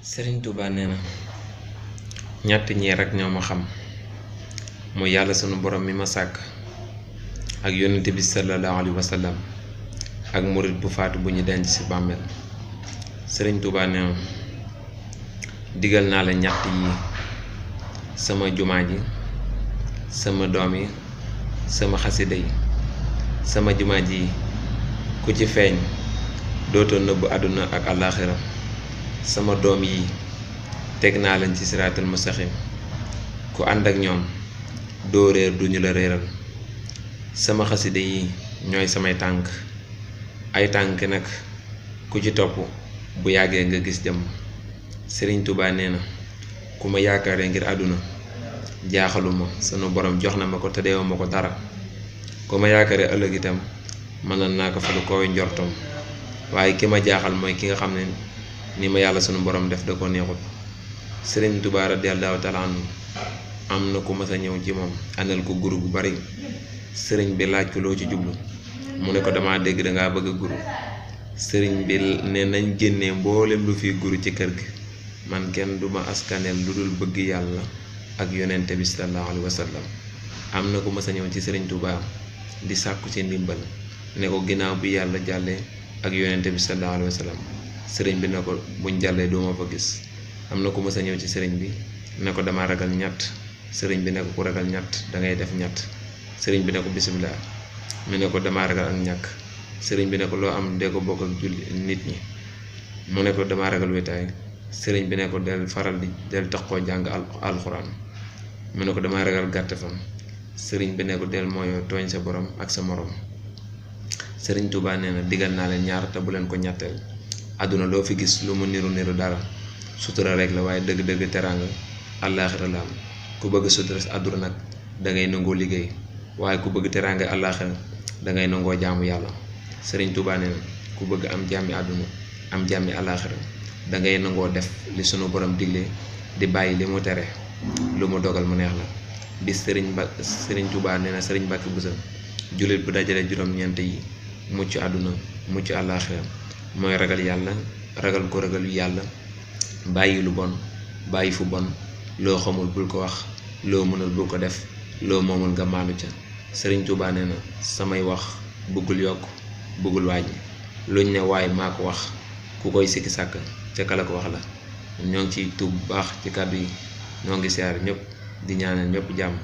Sëriñ Tuubaa nee na ñett ñii rek ñoo ma xam muy yàlla sunu borom mi ma sàkk ak yonent bi sallallahu alayhi wa sallam ak murit bu faatu bu ñu denc ci bàmmeel. Sëriñ Tuubaa nee na digal naa la ñett yi: sama jumaa ji, sama doom yi, sama xasida yi. sama jumaa ji ku ci feeñ dootoo nëbbu àdduna ak àllaaxira. sama doom yi teg naa leen ci siraatal mustaqim, ku ànd ak ñoom doo réer duñu la réeral. sama xasida yi ñooy samay tànk, ay tànk nag ku ci topp bu yàggee nga gis jëm. Sëriñ Tuubaa nee na ku ma yaakaaree ngir àdduna jaaxaluma, sunu borom jox na ma ko te deewuma ko dara. ku ma yaakaaree ëllëg itam mënoon naa ko fa lu koy njortoom, waaye ki ma jaaxal mooy ki nga xam ne ni ma yàlla sunu borom def da ko neexut. Sëriñ Tuubaa radiyallaahu taala anhu am na ku mas a ñëw ci moom àndal ko guru gu bari. sëriñ bi laaj ko loo ci jublu, mu ne ko dama dégg dangaa bëgg a guru. sëriñ bi ne nañ génnee mboolem lu fi guru ci kër gi, man kenn duma askaneel lu dul bëgg yàlla ak yonente bi sallallahu alayhi wa sallam. am na ku mas a ñëw ci Sëriñ Tuubaa di sàkku ci ndimbal, ne ko ginnaaw bi yàlla jàllee ak yonente bi sallallahu alayhi wa sallam. sëriñ bi ne ko buñ jàllee duma fa gis. am na ku mas a ñëw ci sëriñ bi ne ko dama ragal ñett. sëriñ bi ne ko ku ragal ñett dangay def ñett. sëriñ bi ne ko bisimilah. mu ne ko dama ragal ak ñàkk. sëriñ bi ne ko loo am dee ko bokk ak julli nit ñi. mu ne ko dama ragal wéetaay. sëriñ bi ne ko del faral di del taxoo jàng alxuraan. mu ne ko dama ragal gàtt fan. sëriñ bi ne ko del mooyoo tooñ sa borom ak sa morom. Sëriñ Tuubaa nee na digal naa leen ñaar te bu leen ko ñetteel. àdduna loo fi gis lu mu niru dara sutura rek la, waaye dëgg-dëgg teraanga àllaaxira la am. ku bëgg sutura si àdduna nag dangay nangoo liggéey, waaye ku bëgg teraanga àllaaxira dangay nangoo jaamu yàlla. Sëriñ Tuubaa nee na ku bëgg am jàmmi àdduna am jàmmi àllaaxira dangay nangoo def li sunu borom digle di bàyyi li mu tere, lu mu dogal mu neex la. bis Sëriñ Tuubaa nee na Sëriñ Mbàkke Buso jullit bu dajale juróom-ñeent yi mucc àdduna mucc àllaaxira mooy ragal yàlla, ragal ko ragalu yàlla, bàyyi lu bon, bàyyi fu bon, loo xamul bul ko wax, loo mënul bul ko def, loo moomul nga maalu ca. Sëriñ Tuubaa nee na samay wax bëggul yokk bëggul wàññi, luñ ne waaye maa ko wax ku koy sikki sàkk ca kala ko wax la. ñoo ngi ciy tuub bu baax ci kàddu yi, ñoo ngi siyaar ñëpp di ñaanal ñëpp jàmm.